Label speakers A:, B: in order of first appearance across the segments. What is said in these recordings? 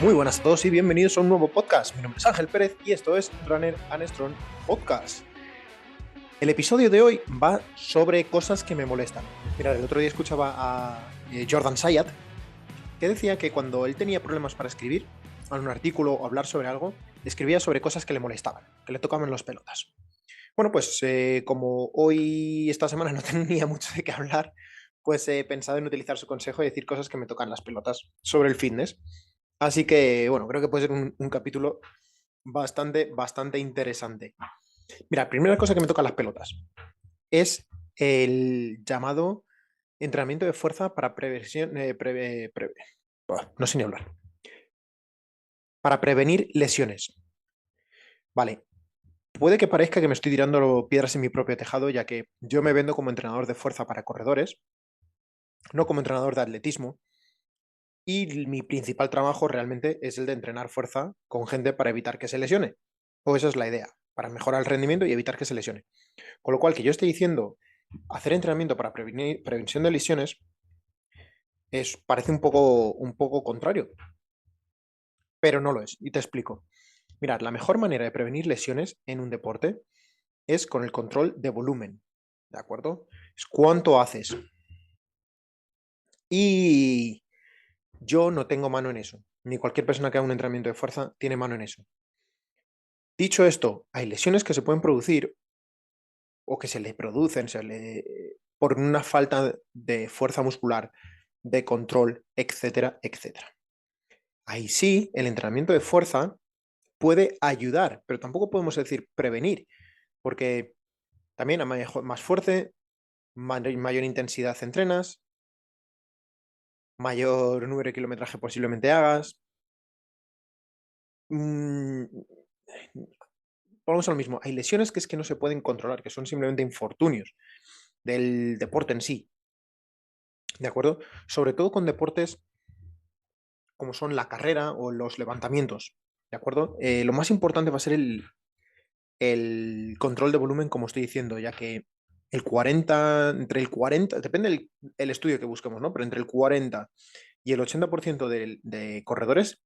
A: Muy buenas a todos y bienvenidos a un nuevo podcast. Mi nombre es Ángel Pérez y esto es Runner and Strong Podcast. El episodio de hoy va sobre cosas que me molestan. Mirad, el otro día escuchaba a Jordan Zayat que decía que cuando él tenía problemas para escribir un artículo o hablar sobre algo, escribía sobre cosas que le molestaban, que le tocaban las pelotas. Bueno, pues como hoy, esta semana, no tenía mucho de qué hablar, pues he pensado en utilizar su consejo y decir cosas que me tocan las pelotas sobre el fitness. Así que, bueno, creo que puede ser un capítulo bastante interesante. Mira, primera cosa que me toca las pelotas es el llamado entrenamiento de fuerza para prevención, no sé ni hablar, para prevenir lesiones. Vale, puede que parezca que me estoy tirando piedras en mi propio tejado, ya que yo me vendo como entrenador de fuerza para corredores, no como entrenador de atletismo, y mi principal trabajo realmente es el de entrenar fuerza con gente para evitar que se lesione. O esa es la idea, para mejorar el rendimiento y evitar que se lesione. Con lo cual, que yo esté diciendo hacer entrenamiento para prevención de lesiones parece un poco contrario, pero no lo es. Y te explico. Mirad, la mejor manera de prevenir lesiones en un deporte es con el control de volumen, ¿de acuerdo? Es cuánto haces. Y yo no tengo mano en eso, ni cualquier persona que haga un entrenamiento de fuerza tiene mano en eso. Dicho esto, hay lesiones que se pueden producir o que se le producen por una falta de fuerza muscular, de control, etcétera, etcétera. Ahí sí, el entrenamiento de fuerza puede ayudar, pero tampoco podemos decir prevenir, porque también a más fuerte, mayor intensidad entrenas, mayor número de kilometraje posiblemente hagas. Vamos a lo mismo, hay lesiones que es que no se pueden controlar, que son simplemente infortunios del deporte en sí, ¿de acuerdo? Sobre todo con deportes como son la carrera o los levantamientos, ¿de acuerdo? Lo más importante va a ser el control de volumen, como estoy diciendo, ya que entre el 40, depende el estudio que busquemos, ¿no? Pero entre el 40 y el 80% de corredores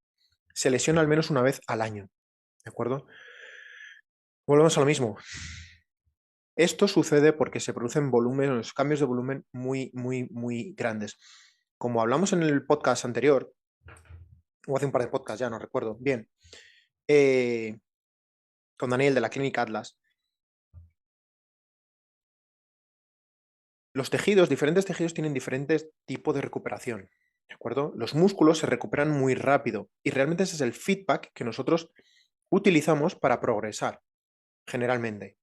A: se lesiona al menos una vez al año, ¿de acuerdo? Volvemos a lo mismo. Esto sucede porque se producen cambios de volumen muy grandes. Como hablamos en el podcast anterior, o hace un par de podcasts ya, no recuerdo bien, eh, con Daniel de la Clínica Atlas, los tejidos, diferentes tejidos tienen diferentes tipos de recuperación, ¿de acuerdo? Los músculos se recuperan muy rápido y realmente ese es el feedback que nosotros utilizamos para progresar, generalmente.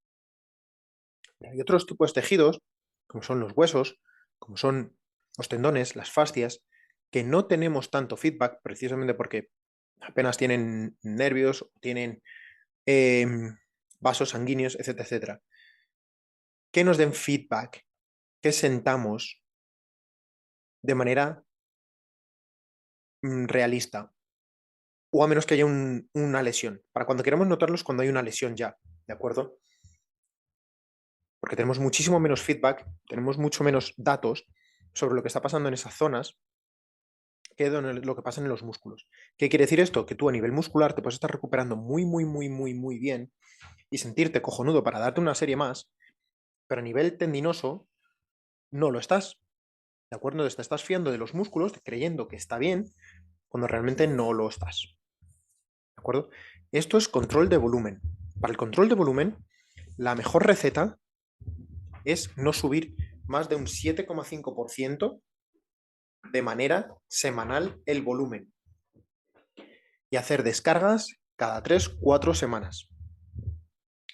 A: Hay otros tipos de tejidos, como son los huesos, como son los tendones, las fascias, que no tenemos tanto feedback precisamente porque apenas tienen nervios, tienen vasos sanguíneos, etcétera, etcétera. Que nos den feedback, que sentamos de manera realista, o a menos que haya una lesión. Para cuando queramos notarlos, cuando hay una lesión ya, ¿de acuerdo? Porque tenemos muchísimo menos feedback, tenemos mucho menos datos sobre lo que está pasando en esas zonas que lo que pasa en los músculos. ¿Qué quiere decir esto? Que tú a nivel muscular te puedes estar recuperando muy bien y sentirte cojonudo para darte una serie más, pero a nivel tendinoso no lo estás. ¿De acuerdo? Entonces te estás fiando de los músculos, creyendo que está bien, cuando realmente no lo estás. ¿De acuerdo? Esto es control de volumen. Para el control de volumen, la mejor receta es no subir más de un 7,5% de manera semanal el volumen y hacer descargas cada 3-4 semanas.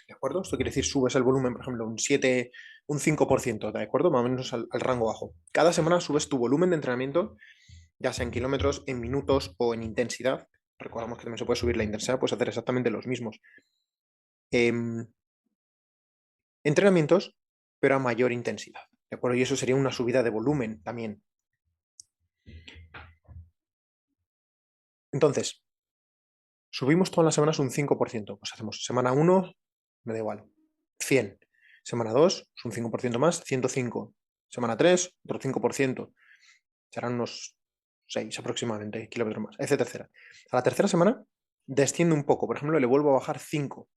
A: ¿De acuerdo? Esto quiere decir subes el volumen, por ejemplo, un 5%, ¿de acuerdo? Más o menos al rango bajo. Cada semana subes tu volumen de entrenamiento, ya sea en kilómetros, en minutos o en intensidad. Recordamos que también se puede subir la intensidad, puedes hacer exactamente los mismos entrenamientos, pero a mayor intensidad. ¿De acuerdo? Y eso sería una subida de volumen también. Entonces, subimos todas las semanas un 5%. Pues hacemos semana 1, me da igual, 100. Semana 2, es un 5% más, 105. Semana 3, otro 5%. Serán unos 6 aproximadamente kilómetros más, etcétera, etcétera. A la tercera semana desciendo un poco, por ejemplo, le vuelvo a bajar 5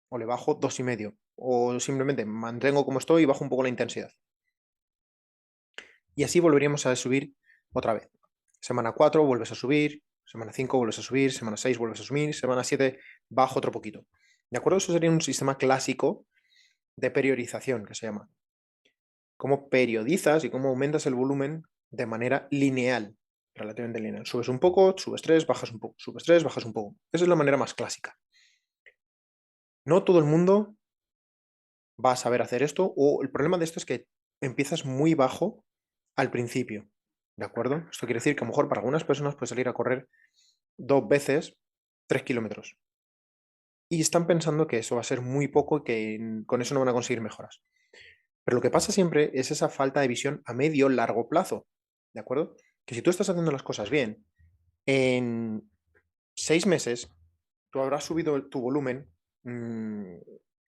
A: o le bajo 2,5 o simplemente mantengo como estoy y bajo un poco la intensidad. Y así volveríamos a subir otra vez. Semana 4 vuelves a subir, semana 5 vuelves a subir, semana 6 vuelves a subir, semana 7 bajo otro poquito. ¿De acuerdo? Eso sería un sistema clásico de periodización que se llama. Cómo periodizas y cómo aumentas el volumen de manera lineal, relativamente lineal. Subes un poco, subes 3, bajas un poco, subes 3, bajas un poco. Esa es la manera más clásica. No todo el mundo va a saber hacer esto, o el problema de esto es que empiezas muy bajo al principio, ¿de acuerdo? Esto quiere decir que a lo mejor para algunas personas puede salir a correr 2 veces 3 kilómetros. Y están pensando que eso va a ser muy poco y que con eso no van a conseguir mejoras. Pero lo que pasa siempre es esa falta de visión a medio largo plazo, ¿de acuerdo? Que si tú estás haciendo las cosas bien, en 6 meses tú habrás subido tu volumen,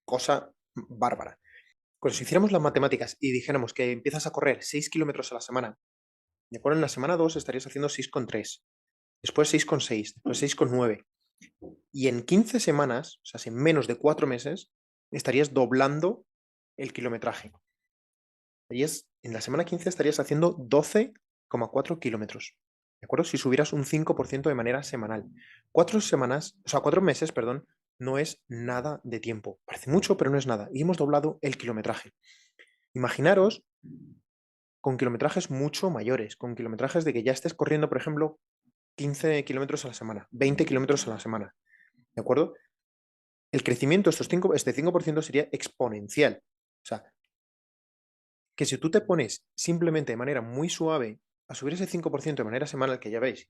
A: cosa bárbara. Pues si hiciéramos las matemáticas y dijéramos que empiezas a correr 6 kilómetros a la semana, ¿de acuerdo? En la semana 2 estarías haciendo 6,3, después 6,6, después 6,9. Y en 15 semanas, o sea, en menos de 4 meses, estarías doblando el kilometraje. En la semana 15 estarías haciendo 12,4 kilómetros. ¿De acuerdo? Si subieras un 5% de manera semanal. 4 meses, perdón, no es nada de tiempo. Parece mucho, pero no es nada. Y hemos doblado el kilometraje. Imaginaros con kilometrajes mucho mayores, con kilometrajes de que ya estés corriendo, por ejemplo, 15 kilómetros a la semana, 20 kilómetros a la semana. ¿De acuerdo? El crecimiento de este 5% sería exponencial. O sea, que si tú te pones simplemente de manera muy suave a subir ese 5% de manera semanal, que ya veis,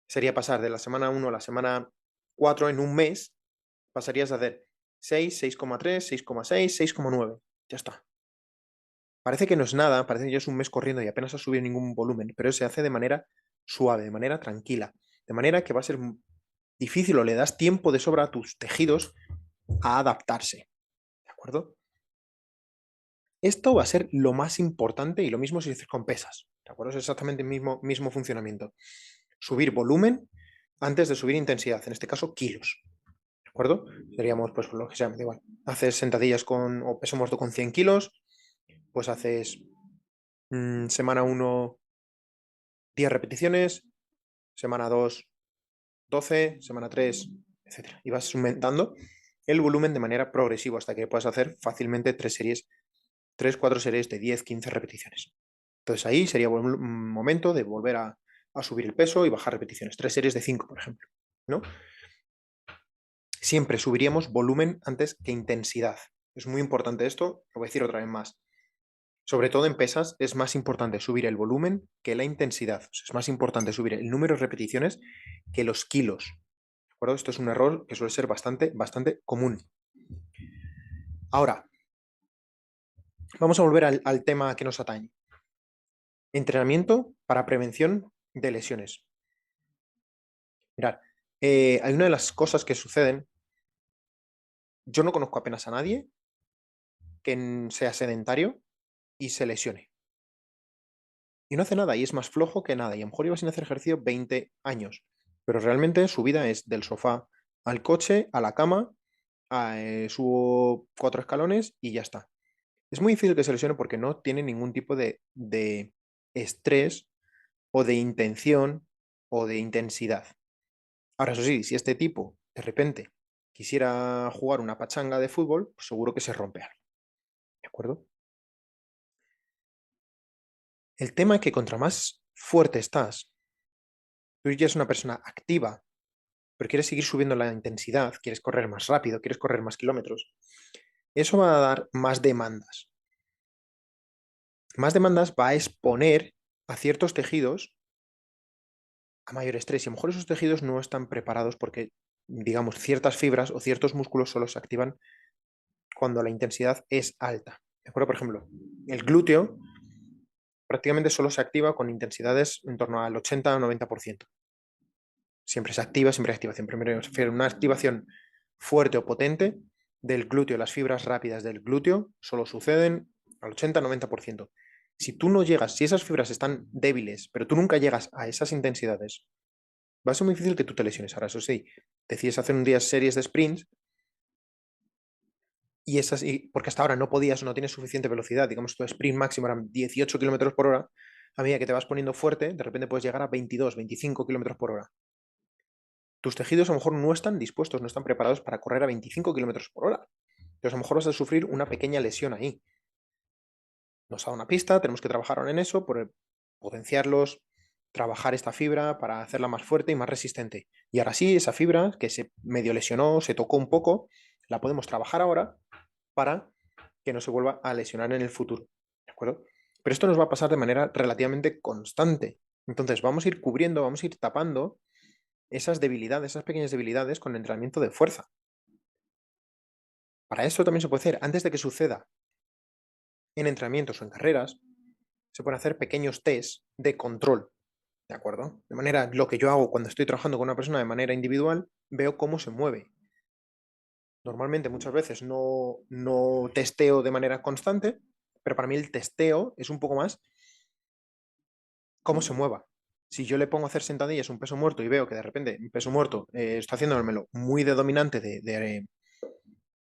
A: sería pasar de la semana 1 a la semana 4 en un mes, pasarías a hacer 6, 6,3, 6,6, 6,9. Ya está. Parece que no es nada, parece que ya es un mes corriendo y apenas has subido ningún volumen, pero se hace de manera suave, de manera tranquila, de manera que va a ser difícil o le das tiempo de sobra a tus tejidos a adaptarse. ¿De acuerdo? Esto va a ser lo más importante y lo mismo si haces con pesas. ¿De acuerdo? Es exactamente el mismo funcionamiento. Subir volumen antes de subir intensidad, en este caso kilos. ¿De acuerdo? Seríamos, pues, lo que sea, me da igual. Haces sentadillas o peso muerto con 100 kilos, pues haces semana 1, 10 repeticiones, semana 2, 12, semana 3, etcétera. Y vas aumentando el volumen de manera progresiva hasta que puedas hacer fácilmente 4 series de 10, 15 repeticiones. Entonces ahí sería un momento de volver a subir el peso y bajar repeticiones. 3 series de 5, por ejemplo, ¿no? Siempre subiríamos volumen antes que intensidad. Es muy importante esto, lo voy a decir otra vez más. Sobre todo en pesas es más importante subir el volumen que la intensidad. O sea, es más importante subir el número de repeticiones que los kilos. ¿De acuerdo? Esto es un error que suele ser bastante, bastante común. Ahora, vamos a volver al tema que nos atañe. Entrenamiento para prevención de lesiones. Mirad, hay una de las cosas que suceden. Yo no conozco apenas a nadie que sea sedentario y se lesione. Y no hace nada y es más flojo que nada. Y a lo mejor iba sin hacer ejercicio 20 años. Pero realmente su vida es del sofá al coche, a la cama, subo 4 escalones y ya está. Es muy difícil que se lesione porque no tiene ningún tipo de estrés o de intención o de intensidad. Ahora, eso sí, si este tipo de repente quisiera jugar una pachanga de fútbol, pues seguro que se rompe algo. ¿De acuerdo? El tema es que contra más fuerte estás, tú ya eres una persona activa, pero quieres seguir subiendo la intensidad, quieres correr más rápido, quieres correr más kilómetros, eso va a dar más demandas. Más demandas va a exponer a ciertos tejidos a mayor estrés y a lo mejor esos tejidos no están preparados porque, digamos, ciertas fibras o ciertos músculos solo se activan cuando la intensidad es alta. ¿De acuerdo? Por ejemplo, el glúteo prácticamente solo se activa con intensidades en torno al 80 o 90%. Siempre se activa, siempre hay activación. Primero, una activación fuerte o potente del glúteo, las fibras rápidas del glúteo solo suceden al 80-90%. Si tú no llegas, si esas fibras están débiles, pero tú nunca llegas a esas intensidades, va a ser muy difícil que tú te lesiones. Ahora, eso sí, decides hacer un día series de sprints porque hasta ahora no podías o no tienes suficiente velocidad, digamos, tu sprint máximo eran 18 kilómetros por hora, a medida que te vas poniendo fuerte, de repente puedes llegar a 22, 25 kilómetros por hora. Tus tejidos a lo mejor no están dispuestos, no están preparados para correr a 25 kilómetros por hora. Entonces a lo mejor vas a sufrir una pequeña lesión ahí. Nos da una pista, tenemos que trabajar ahora en eso, por potenciarlos, trabajar esta fibra para hacerla más fuerte y más resistente. Y ahora sí, esa fibra que se medio lesionó, se tocó un poco, la podemos trabajar ahora para que no se vuelva a lesionar en el futuro. ¿De acuerdo? Pero esto nos va a pasar de manera relativamente constante. Entonces vamos a ir cubriendo, vamos a ir tapando esas debilidades, esas pequeñas debilidades con el entrenamiento de fuerza. Para eso también se puede hacer, antes de que suceda en entrenamientos o en carreras, se pueden hacer pequeños tests de control, ¿de acuerdo? De manera, lo que yo hago cuando estoy trabajando con una persona de manera individual, veo cómo se mueve. Normalmente, muchas veces no testeo de manera constante, pero para mí el testeo es un poco más cómo se mueva. Si yo le pongo a hacer sentadillas un peso muerto y veo que de repente un peso muerto está haciéndomelo muy de dominante de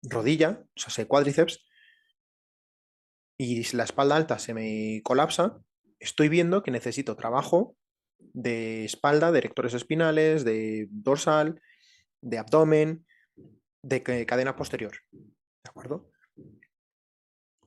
A: rodilla, o sea, cuádriceps, y si la espalda alta se me colapsa, estoy viendo que necesito trabajo de espalda, de erectores espinales, de dorsal, de abdomen, de cadena posterior. ¿De acuerdo?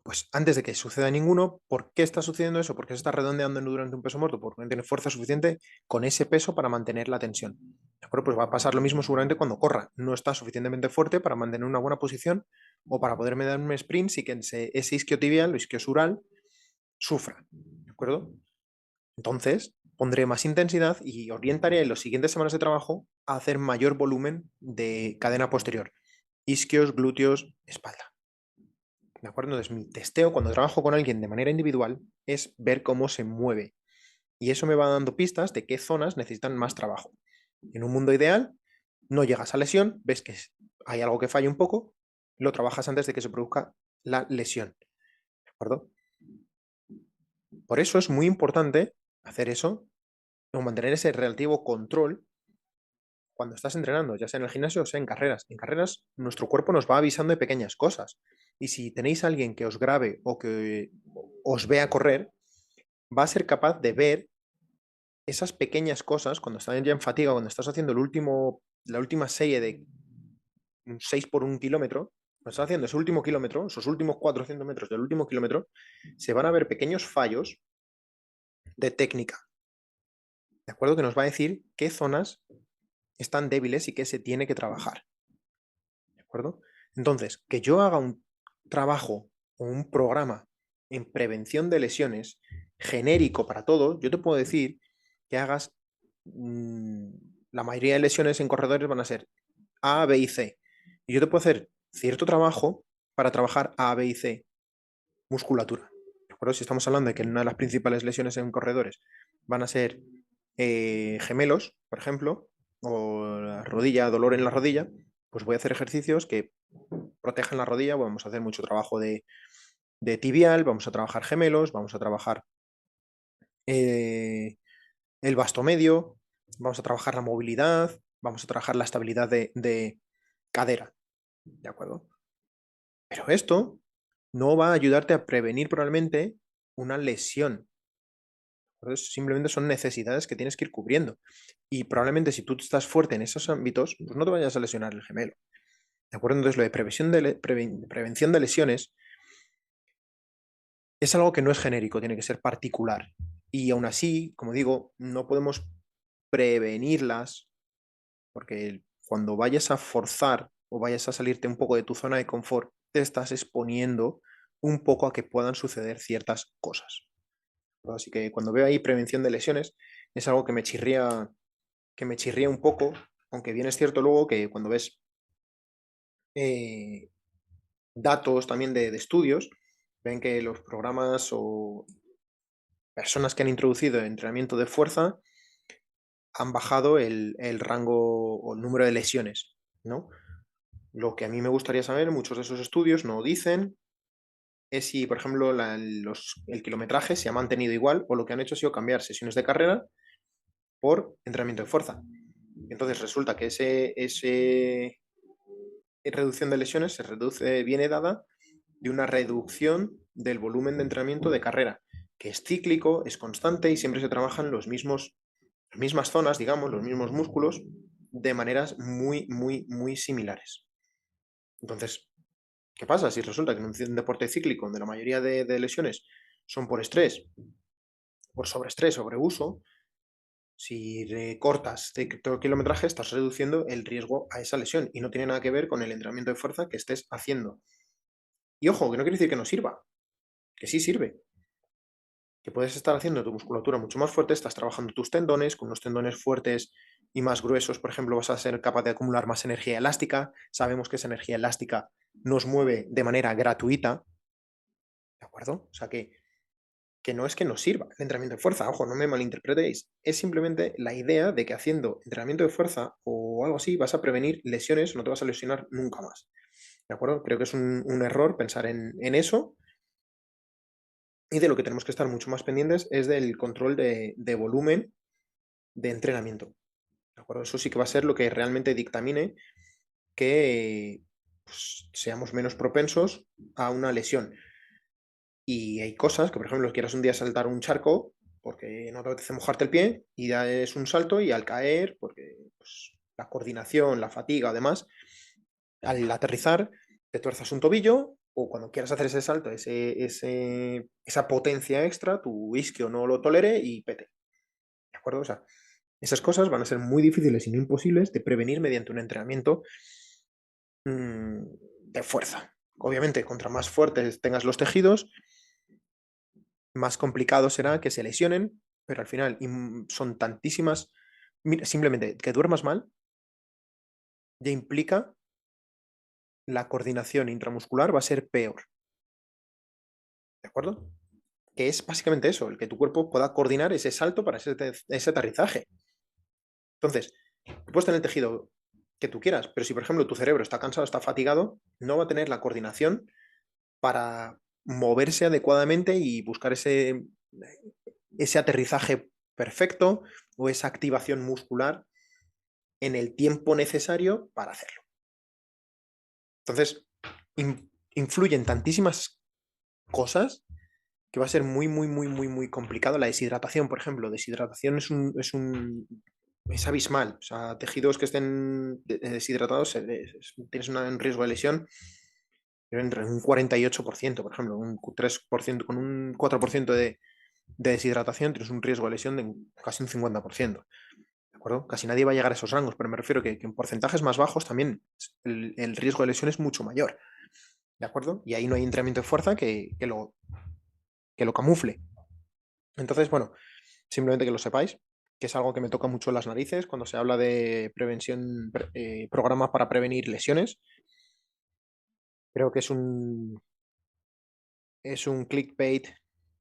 A: Pues antes de que suceda ninguno, ¿por qué está sucediendo eso? ¿Por qué se está redondeando durante un peso muerto? Porque no tiene fuerza suficiente con ese peso para mantener la tensión. ¿De acuerdo? Pues va a pasar lo mismo seguramente cuando corra. No está suficientemente fuerte para mantener una buena posición o para poderme dar un sprint sin que ese isquiotibial o isquiosural sufra. ¿De acuerdo? Entonces, pondré más intensidad y orientaré en las siguientes semanas de trabajo a hacer mayor volumen de cadena posterior. Isquios, glúteos, espalda. ¿De acuerdo? Entonces, mi testeo cuando trabajo con alguien de manera individual es ver cómo se mueve. Y eso me va dando pistas de qué zonas necesitan más trabajo. En un mundo ideal, no llegas a lesión, ves que hay algo que falla un poco, lo trabajas antes de que se produzca la lesión. ¿De acuerdo? Por eso es muy importante hacer eso, o mantener ese relativo control cuando estás entrenando, ya sea en el gimnasio o sea en carreras. En carreras, nuestro cuerpo nos va avisando de pequeñas cosas. Y si tenéis a alguien que os grabe o que os vea correr, va a ser capaz de ver esas pequeñas cosas cuando están ya en fatiga, cuando estás haciendo la última serie de 6 por 1 kilómetro, cuando estás haciendo ese último kilómetro, esos últimos 400 metros del último kilómetro, se van a ver pequeños fallos de técnica. ¿De acuerdo? Que nos va a decir qué zonas están débiles y qué se tiene que trabajar. ¿De acuerdo? Entonces, que yo haga un trabajo o un programa en prevención de lesiones genérico para todo, yo te puedo decir que hagas la mayoría de lesiones en corredores van a ser A, B y C. Y yo te puedo hacer cierto trabajo para trabajar A, B y C, musculatura. ¿De acuerdo? Si estamos hablando de que una de las principales lesiones en corredores van a ser gemelos, por ejemplo, o la rodilla, dolor en la rodilla, pues voy a hacer ejercicios que protejan la rodilla, vamos a hacer mucho trabajo de tibial, vamos a trabajar gemelos, vamos a trabajar el vasto medio, vamos a trabajar la movilidad, vamos a trabajar la estabilidad de cadera, ¿de acuerdo? Pero esto no va a ayudarte a prevenir probablemente una lesión. Entonces, simplemente son necesidades que tienes que ir cubriendo. Y probablemente si tú estás fuerte en esos ámbitos, pues no te vayas a lesionar el gemelo. ¿De acuerdo? Entonces, lo de prevención de lesiones es algo que no es genérico, tiene que ser particular. Y aún así, como digo, no podemos prevenirlas porque cuando vayas a forzar o vayas a salirte un poco de tu zona de confort, te estás exponiendo un poco a que puedan suceder ciertas cosas. Así que cuando veo ahí prevención de lesiones, es algo que me chirría un poco, aunque bien es cierto luego que cuando ves eh, datos también de estudios, ven que los programas o personas que han introducido entrenamiento de fuerza han bajado el rango o el número de lesiones, ¿no? Lo que a mí me gustaría saber, muchos de esos estudios no dicen es si, por ejemplo, el kilometraje se ha mantenido igual o lo que han hecho ha sido cambiar sesiones de carrera por entrenamiento de fuerza. Entonces resulta que ese reducción de lesiones viene dada de una reducción del volumen de entrenamiento de carrera, que es cíclico, es constante y siempre se trabajan las mismas zonas, digamos, los mismos músculos, de maneras muy, muy, muy similares. Entonces, ¿qué pasa? Si resulta que en un deporte cíclico, donde la mayoría de lesiones son por estrés, por sobreestrés, sobreuso, si recortas cierto kilometraje, estás reduciendo el riesgo a esa lesión y no tiene nada que ver con el entrenamiento de fuerza que estés haciendo. Y ojo, que no quiere decir que no sirva, que sí sirve. Que puedes estar haciendo tu musculatura mucho más fuerte, estás trabajando tus tendones, con unos tendones fuertes y más gruesos, por ejemplo, vas a ser capaz de acumular más energía elástica. Sabemos que esa energía elástica nos mueve de manera gratuita, ¿de acuerdo? O sea que no es que nos sirva el entrenamiento de fuerza, ojo, no me malinterpretéis, es simplemente la idea de que haciendo entrenamiento de fuerza o algo así vas a prevenir lesiones, no te vas a lesionar nunca más, ¿de acuerdo? Creo que es un error pensar en eso. Y de lo que tenemos que estar mucho más pendientes es del control de volumen de entrenamiento. ¿De acuerdo? Eso sí que va a ser lo que realmente dictamine que pues, seamos menos propensos a una lesión. Y hay cosas que, por ejemplo, quieras un día saltar un charco porque no te apetece mojarte el pie y das un salto y al caer, porque pues, la coordinación, la fatiga, además, al aterrizar te tuerzas un tobillo o cuando quieras hacer ese salto, esa potencia extra, tu isquio no lo tolere y pete. ¿De acuerdo? O sea, esas cosas van a ser muy difíciles y no imposibles de prevenir mediante un entrenamiento de fuerza. Obviamente, contra más fuertes tengas los tejidos, más complicado será que se lesionen, pero al final son tantísimas. Mira, simplemente que duermas mal ya implica la coordinación intramuscular va a ser peor. ¿De acuerdo? Que es básicamente eso, el que tu cuerpo pueda coordinar ese salto para ese aterrizaje. Entonces, tú puedes tener el tejido que tú quieras, pero si por ejemplo tu cerebro está cansado, está fatigado, no va a tener la coordinación para moverse adecuadamente y buscar ese aterrizaje perfecto o esa activación muscular en el tiempo necesario para hacerlo. Entonces, influyen tantísimas cosas que va a ser muy, muy, muy, muy, muy complicado. La deshidratación, por ejemplo, deshidratación es abismal. O sea, tejidos que estén deshidratados, tienes un riesgo de lesión entre un 48%, por ejemplo, un 3%, con un 4% de deshidratación tienes un riesgo de lesión de casi un 50%. ¿De acuerdo? Casi nadie va a llegar a esos rangos, pero me refiero que en porcentajes más bajos también el riesgo de lesión es mucho mayor. ¿De acuerdo? Y ahí no hay entrenamiento de fuerza que lo camufle. Entonces, bueno, simplemente que lo sepáis, que es algo que me toca mucho las narices cuando se habla de prevención, programas para prevenir lesiones. Creo que es un clickbait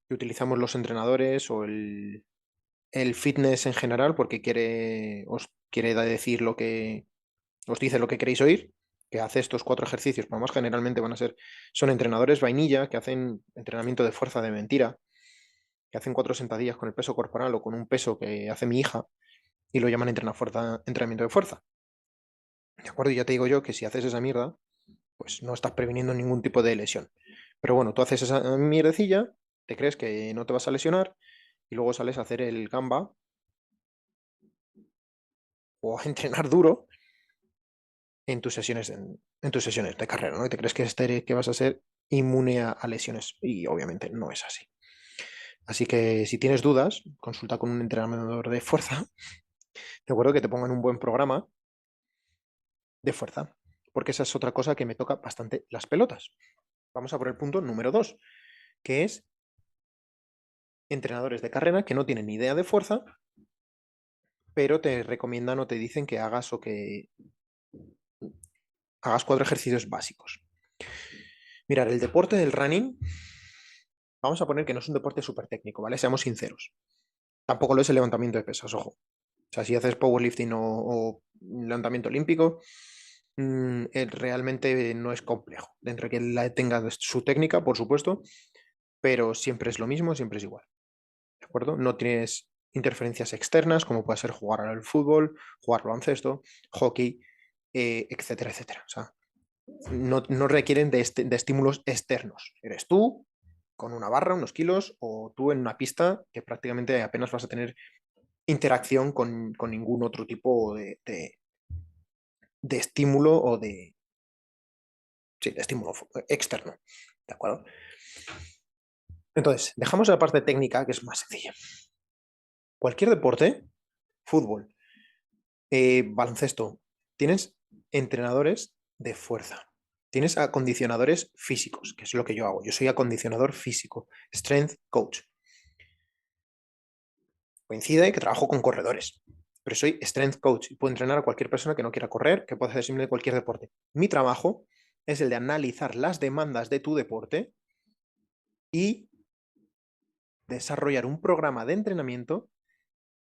A: que utilizamos los entrenadores o el fitness en general porque os quiere decir os dice lo que queréis oír, que hace estos 4 ejercicios, pero más generalmente son entrenadores vainilla que hacen entrenamiento de fuerza de mentira, que hacen 4 sentadillas con el peso corporal o con un peso que hace mi hija y lo llaman entrenamiento de fuerza. ¿De acuerdo? Y ya te digo yo que si haces esa mierda, pues no estás previniendo ningún tipo de lesión. Pero bueno, tú haces esa mierdecilla, te crees que no te vas a lesionar y luego sales a hacer el gamba o a entrenar duro en tus sesiones de carrera, ¿no? Y te crees que vas a ser inmune a lesiones y obviamente no es así. Así que si tienes dudas, consulta con un entrenador de fuerza. De acuerdo que te pongan un buen programa de fuerza, porque esa es otra cosa que me toca bastante las pelotas. Vamos a por el punto número 2, que es entrenadores de carrera que no tienen ni idea de fuerza, pero te recomiendan o te dicen que hagas 4 ejercicios básicos. Mirar, el deporte del running, vamos a poner que no es un deporte súper técnico, ¿vale? Seamos sinceros. Tampoco lo es el levantamiento de pesas, ojo. O sea, si haces powerlifting o levantamiento olímpico, realmente no es complejo. Dentro de que tenga su técnica, por supuesto, pero siempre es lo mismo, siempre es igual. ¿De acuerdo? No tienes interferencias externas, como puede ser jugar al fútbol, jugar baloncesto, hockey, etcétera, etcétera. O sea, no requieren de estímulos externos. Eres tú con una barra, unos kilos, o tú en una pista que prácticamente apenas vas a tener interacción con ningún otro tipo de estímulo o sí, de estímulo externo. ¿De acuerdo? Entonces, dejamos la parte técnica, que es más sencilla. Cualquier deporte, fútbol, baloncesto, tienes entrenadores de fuerza. Tienes acondicionadores físicos, que es lo que yo hago. Yo soy acondicionador físico, strength coach. Coincide que trabajo con corredores, pero soy strength coach y puedo entrenar a cualquier persona que no quiera correr, que pueda hacer simplemente cualquier deporte. Mi trabajo es el de analizar las demandas de tu deporte y desarrollar un programa de entrenamiento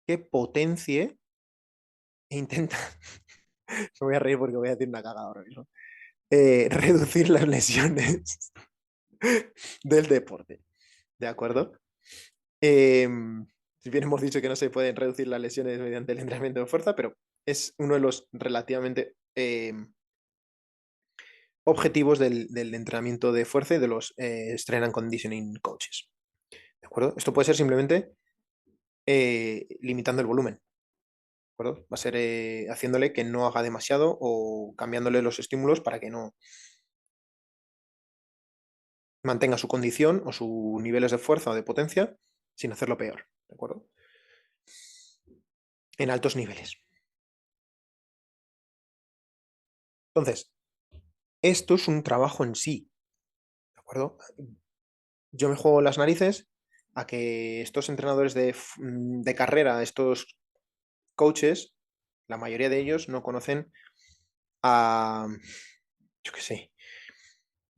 A: que potencie e intenta, me voy a reír porque voy a decir una cagada ahora mismo, reducir las lesiones del deporte. ¿De acuerdo? Eh, si bien hemos dicho que no se pueden reducir las lesiones mediante el entrenamiento de fuerza, pero es uno de los relativamente objetivos del entrenamiento de fuerza y de los strength and conditioning coaches. ¿De acuerdo? Esto puede ser simplemente limitando el volumen. ¿De acuerdo? Va a ser haciéndole que no haga demasiado o cambiándole los estímulos para que no mantenga su condición o sus niveles de fuerza o de potencia sin hacerlo peor. ¿De acuerdo? En altos niveles. Entonces, esto es un trabajo en sí. ¿De acuerdo? Yo me juego las narices a que estos entrenadores de carrera, estos coaches, la mayoría de ellos no conocen a, yo qué sé,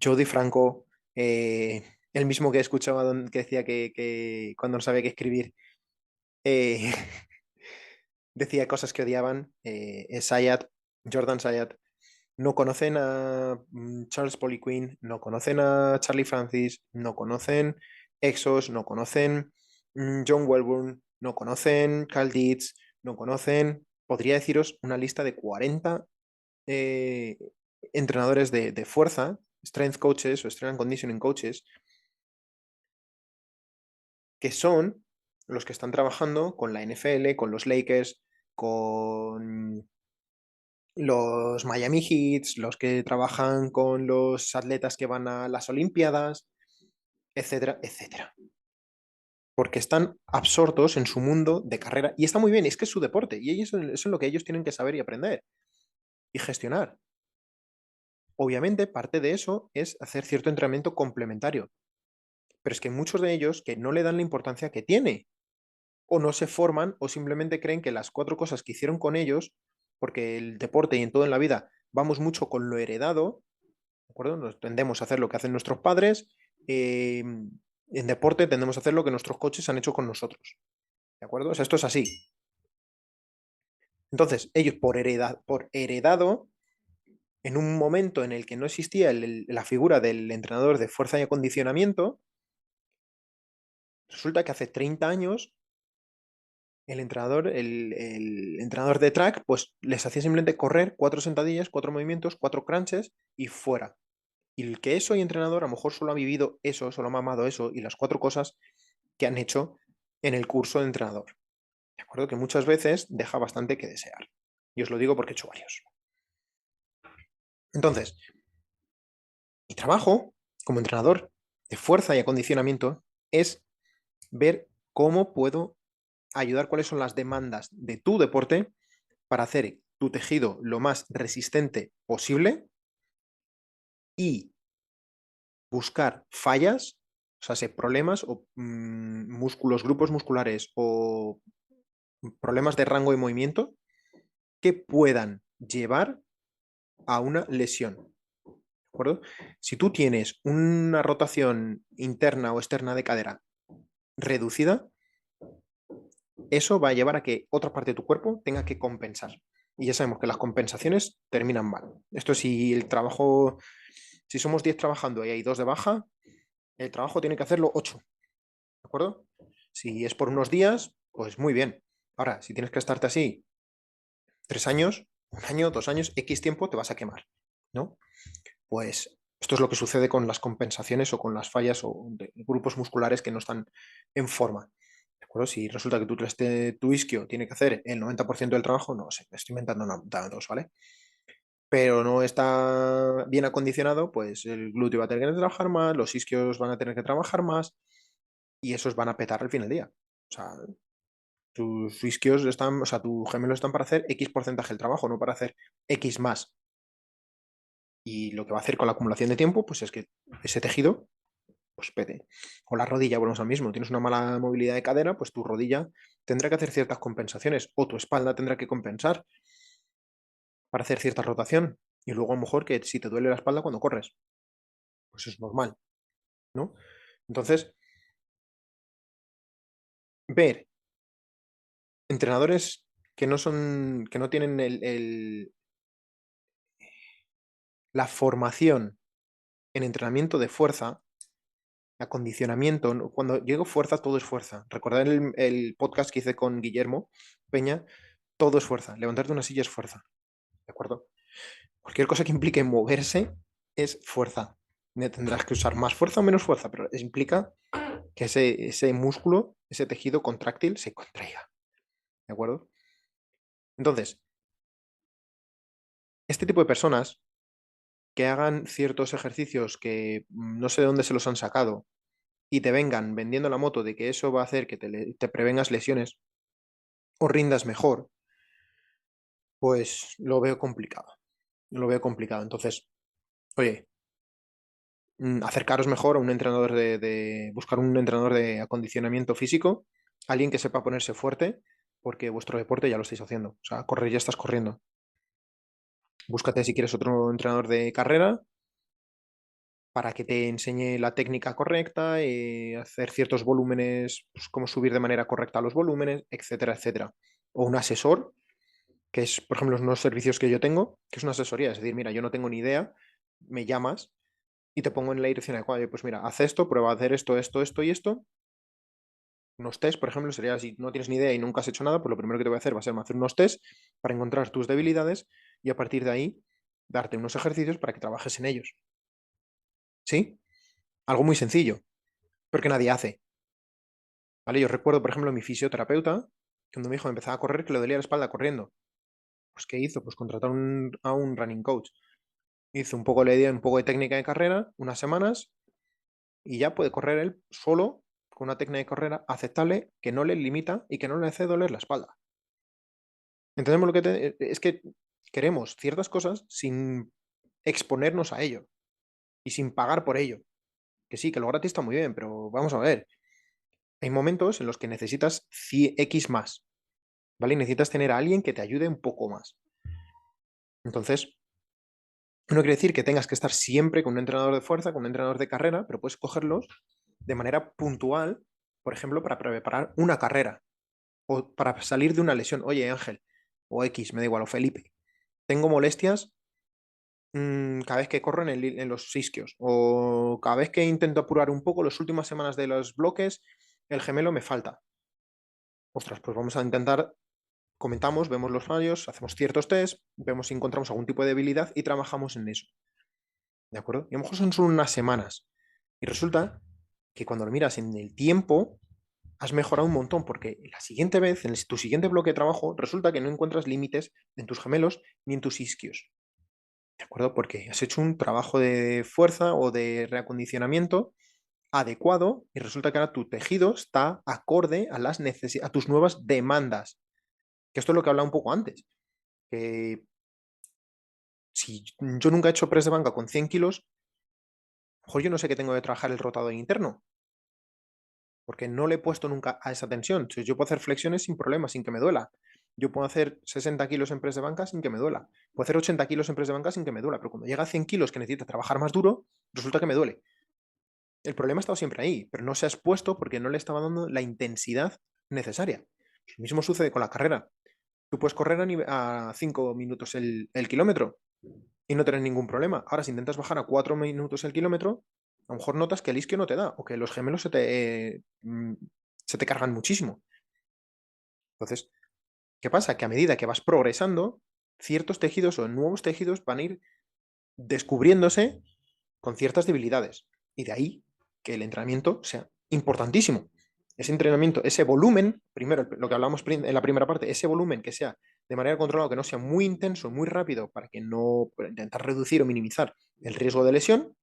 A: Jody Franco, el mismo que escuchaba que decía que cuando no sabía qué escribir, eh, decía cosas que odiaban, Sayat, Jordan Sayat, no conocen a Charles Poliquin, no conocen a Charlie Francis, no conocen Exos, no conocen John Welbourn, no conocen Carl Dietz, no conocen, podría deciros una lista de 40 eh, entrenadores de fuerza, strength coaches o strength and conditioning coaches, que son los que están trabajando con la NFL, con los Lakers, con los Miami Heats, los que trabajan con los atletas que van a las Olimpiadas, etcétera, etcétera. Porque están absortos en su mundo de carrera y está muy bien, es que es su deporte y eso es lo que ellos tienen que saber y aprender y gestionar. Obviamente, parte de eso es hacer cierto entrenamiento complementario, pero es que muchos de ellos que no le dan la importancia que tiene, o no se forman, o simplemente creen que las 4 cosas que hicieron con ellos, porque el deporte y en todo en la vida vamos mucho con lo heredado, ¿de acuerdo? Nos tendemos a hacer lo que hacen nuestros padres, en deporte tendemos a hacer lo que nuestros coaches han hecho con nosotros, ¿de acuerdo? O sea, esto es así. Entonces, ellos por heredado, en un momento en el que no existía la figura del entrenador de fuerza y acondicionamiento, resulta que hace 30 años el entrenador de track, pues les hacía simplemente correr 4 sentadillas, 4 movimientos, 4 crunches y fuera. Y el que es hoy entrenador a lo mejor solo ha vivido eso, solo ha mamado eso y las 4 cosas que han hecho en el curso de entrenador. De acuerdo que muchas veces deja bastante que desear. Y os lo digo porque he hecho varios. Entonces, mi trabajo como entrenador de fuerza y acondicionamiento es ver cómo puedo ayudar, cuáles son las demandas de tu deporte para hacer tu tejido lo más resistente posible y buscar fallas, o sea, problemas o músculos, grupos musculares o problemas de rango de movimiento que puedan llevar a una lesión. ¿De acuerdo? Si tú tienes una rotación interna o externa de cadera reducida, eso va a llevar a que otra parte de tu cuerpo tenga que compensar. y ya sabemos que las compensaciones terminan mal. Esto si el trabajo, si somos 10 trabajando y hay 2 de baja, el trabajo tiene que hacerlo 8, ¿de acuerdo? Si es por unos días, pues muy bien. Ahora, si tienes que estarte así 3 años, un año, 2 años, X tiempo, te vas a quemar, ¿no? Pues esto es lo que sucede con las compensaciones o con las fallas o de grupos musculares que no están en forma. ¿De acuerdo? Si resulta que tu isquio tiene que hacer el 90% del trabajo, no sé, me estoy inventando datos, ¿vale? Pero no está bien acondicionado, pues el glúteo va a tener que trabajar más, los isquios van a tener que trabajar más y esos van a petar al fin del día. O sea, tus isquios están, o sea, tus gemelos están para hacer X porcentaje del trabajo, no para hacer X más. Y lo que va a hacer con la acumulación de tiempo, pues es que ese tejido, pues pete. O la rodilla, volvemos al mismo. Tienes una mala movilidad de cadera, pues tu rodilla tendrá que hacer ciertas compensaciones. O tu espalda tendrá que compensar para hacer cierta rotación. Y luego a lo mejor que si te duele la espalda cuando corres, pues es normal, ¿no? Entonces, ver entrenadores que no son, que no tienen la formación en entrenamiento de fuerza, acondicionamiento. ¿No? Cuando llego fuerza, todo es fuerza. Recordad el podcast que hice con Guillermo Peña, todo es fuerza. Levantarte de una silla es fuerza. ¿De acuerdo? Cualquier cosa que implique moverse es fuerza. Tendrás que usar más fuerza o menos fuerza, pero implica que ese músculo, ese tejido contráctil se contraiga. ¿De acuerdo? Entonces, este tipo de personas que hagan ciertos ejercicios que no sé de dónde se los han sacado y te vengan vendiendo la moto de que eso va a hacer que te prevengas lesiones o rindas mejor, pues lo veo complicado. Lo veo complicado. Entonces, oye, acercaros mejor a un entrenador buscar un entrenador de acondicionamiento físico, alguien que sepa ponerse fuerte, porque vuestro deporte ya lo estáis haciendo. O sea, correr ya estás corriendo. Búscate si quieres otro entrenador de carrera para que te enseñe la técnica correcta, hacer ciertos volúmenes, pues, cómo subir de manera correcta los volúmenes, etcétera, etcétera. O un asesor, que es, por ejemplo, unos servicios que yo tengo, que es una asesoría. Es decir, mira, yo no tengo ni idea, me llamas y te pongo en la dirección adecuada. Pues mira, haz esto, prueba a hacer esto, esto, esto y esto. Unos test, por ejemplo, sería si no tienes ni idea y nunca has hecho nada, pues lo primero que te voy a hacer va a ser hacer unos test para encontrar tus debilidades y a partir de ahí darte unos ejercicios para que trabajes en ellos. ¿Sí? Algo muy sencillo, porque nadie hace. ¿Vale? Yo recuerdo, por ejemplo, a mi fisioterapeuta, cuando mi hijo empezaba a correr, que le dolía la espalda corriendo. Pues, ¿qué hizo? Pues contratar a un running coach. Hizo un poco, le dio un poco de técnica de carrera, unas semanas, y ya puede correr él solo con una técnica de carrera aceptable que no le limita y que no le hace doler la espalda. Entendemos lo que es que queremos ciertas cosas sin exponernos a ello y sin pagar por ello. Que sí, que lo gratis está muy bien, pero vamos a ver. Hay momentos en los que necesitas X más, ¿vale? Y necesitas tener a alguien que te ayude un poco más. Entonces, no quiere decir que tengas que estar siempre con un entrenador de fuerza, con un entrenador de carrera, pero puedes cogerlos de manera puntual, por ejemplo, para preparar una carrera o para salir de una lesión. Oye, Ángel, o X, me da igual, o Felipe, tengo molestias cada vez que corro en los isquios o cada vez que intento apurar un poco las últimas semanas de los bloques, el gemelo me falta. Ostras, pues vamos a intentar, comentamos, vemos los fallos, hacemos ciertos test, vemos si encontramos algún tipo de debilidad y trabajamos en eso. ¿De acuerdo? Y a lo mejor son solo unas semanas. Y resulta que cuando lo miras en el tiempo, has mejorado un montón, porque la siguiente vez, en tu siguiente bloque de trabajo, resulta que no encuentras límites en tus gemelos ni en tus isquios. ¿De acuerdo? Porque has hecho un trabajo de fuerza o de reacondicionamiento adecuado y resulta que ahora tu tejido está acorde a a tus nuevas demandas. Que esto es lo que hablaba un poco antes. Que si yo nunca he hecho press de banca con 100 kilos, mejor yo no sé qué tengo que trabajar el rotador interno, porque no le he puesto nunca a esa tensión. Entonces, yo puedo hacer flexiones sin problemas, sin que me duela. Yo puedo hacer 60 kilos en press de banca sin que me duela. Puedo hacer 80 kilos en press de banca sin que me duela, pero cuando llega a 100 kilos que necesita trabajar más duro, resulta que me duele. El problema ha estado siempre ahí, pero no se ha expuesto porque no le estaba dando la intensidad necesaria. Lo mismo sucede con la carrera. Tú puedes correr a 5 minutos el kilómetro y no tener ningún problema. Ahora, si intentas bajar a 4 minutos el kilómetro, a lo mejor notas que el isquio no te da o que los gemelos se te cargan muchísimo. Entonces, ¿qué pasa? Que a medida que vas progresando, ciertos tejidos o nuevos tejidos van a ir descubriéndose con ciertas debilidades. Y de ahí que el entrenamiento sea importantísimo. Ese entrenamiento, ese volumen, primero lo que hablamos en la primera parte, ese volumen que sea de manera controlada, que no sea muy intenso, muy rápido, para intentar reducir o minimizar el riesgo de lesión.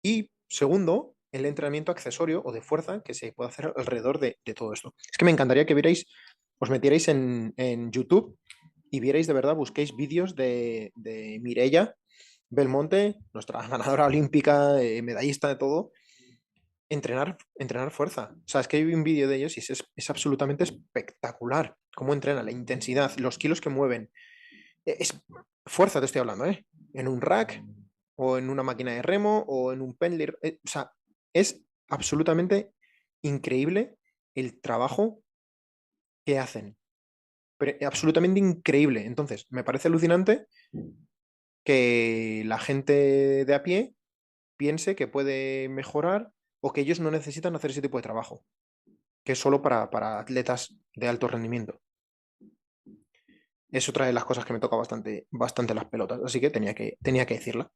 A: Y segundo, el entrenamiento accesorio o de fuerza que se puede hacer alrededor de todo esto. Es que me encantaría que vierais, os metierais en YouTube y vierais de verdad, busquéis vídeos de Mireia Belmonte, nuestra ganadora olímpica, medallista de todo, entrenar fuerza. O sea, es que hay un vídeo de ellos y es absolutamente espectacular cómo entrena, la intensidad, los kilos que mueven. Es fuerza, te estoy hablando, ¿eh? En un rack, o en una máquina de remo, o en un pendler. O sea, es absolutamente increíble el trabajo que hacen. Pero absolutamente increíble. Entonces, me parece alucinante que la gente de a pie piense que puede mejorar o que ellos no necesitan hacer ese tipo de trabajo, que es solo para atletas de alto rendimiento. Es otra de las cosas que me toca bastante las pelotas, así que tenía que decirla.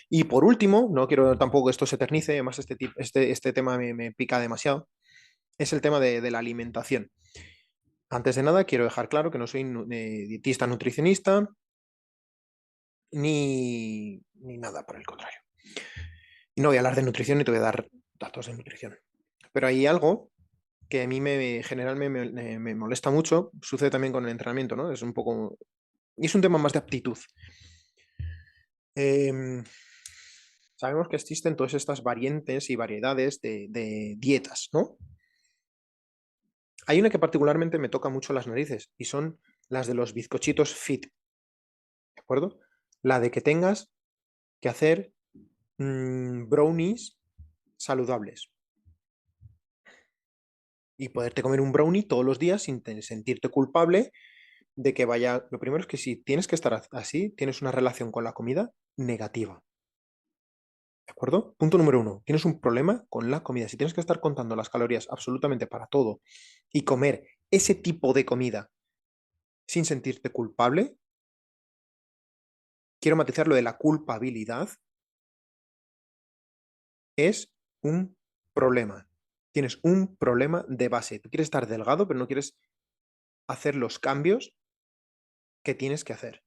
A: Y por último, no quiero tampoco que esto se eternice, además este tema me pica demasiado, es el tema de la alimentación. Antes de nada, quiero dejar claro que no soy dietista nutricionista ni nada por el contrario. Y no voy a hablar de nutrición ni te voy a dar datos de nutrición. Pero hay algo que a mí generalmente me molesta mucho, sucede también con el entrenamiento, ¿no? Es un poco... Y es un tema más de aptitud. Em, Sabemos que existen todas estas variantes y variedades de dietas, ¿no? Hay una que particularmente me toca mucho las narices y son las de los bizcochitos fit, ¿de acuerdo? La de que tengas que hacer brownies saludables y poderte comer un brownie todos los días sin sentirte culpable de que vaya... Lo primero es que si tienes que estar así, tienes una relación con la comida negativa. ¿De acuerdo? Punto número uno, tienes un problema con la comida. Si tienes que estar contando las calorías absolutamente para todo y comer ese tipo de comida sin sentirte culpable, quiero matizar lo de la culpabilidad, es un problema. Tienes un problema de base. Tú quieres estar delgado, pero no quieres hacer los cambios que tienes que hacer.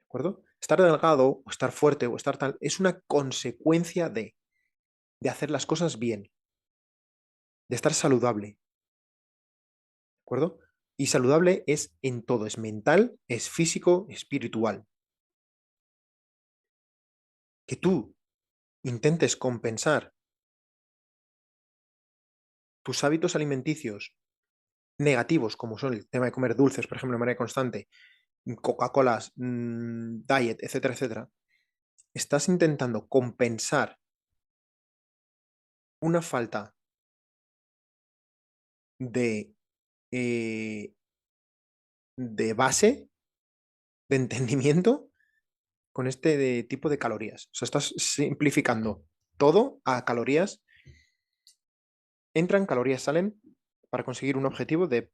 A: ¿De acuerdo? Estar delgado o estar fuerte o estar tal es una consecuencia de hacer las cosas bien, de estar saludable. ¿De acuerdo? Y saludable es en todo, es mental, es físico, espiritual. Que tú intentes compensar tus hábitos alimenticios negativos, como son el tema de comer dulces, por ejemplo, de manera constante, Coca-Colas, diet, etcétera, etcétera, estás intentando compensar una falta de, eh, de base, de entendimiento con tipo de calorías. O sea, estás simplificando todo a calorías. Entran, calorías salen para conseguir un objetivo de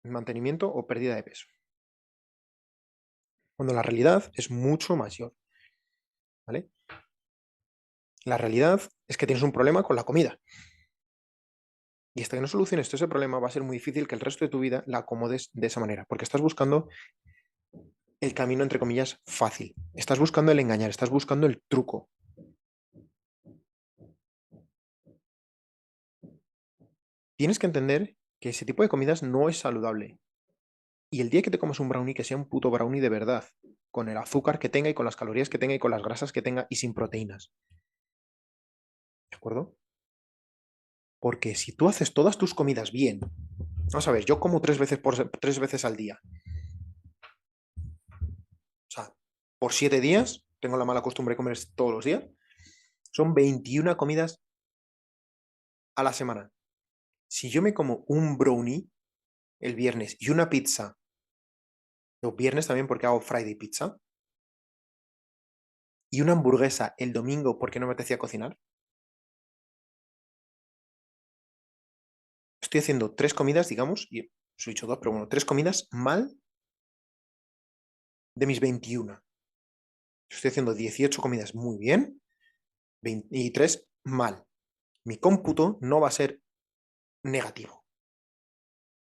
A: mantenimiento o pérdida de peso. Cuando la realidad es mucho mayor. ¿Vale? La realidad es que tienes un problema con la comida. Y hasta que no soluciones ese problema va a ser muy difícil que el resto de tu vida la acomodes de esa manera, porque estás buscando el camino, entre comillas, fácil. Estás buscando el engañar, estás buscando el truco. Tienes que entender que ese tipo de comidas no es saludable. Y el día que te comas un brownie, que sea un puto brownie de verdad, con el azúcar que tenga y con las calorías que tenga y con las grasas que tenga y sin proteínas. ¿De acuerdo? Porque si tú haces todas tus comidas bien, vamos a ver, yo como 3 veces al día. O sea, por 7 días, tengo la mala costumbre de comer todos los días, son 21 comidas a la semana. Si yo me como un brownie el viernes y una pizza, los viernes también porque hago Friday pizza, y una hamburguesa el domingo porque no me apetecía cocinar, estoy haciendo tres comidas, digamos, y os he dicho dos, pero bueno, tres comidas mal de mis 21. Estoy haciendo 18 comidas muy bien, 23 mal. Mi cómputo no va a ser negativo,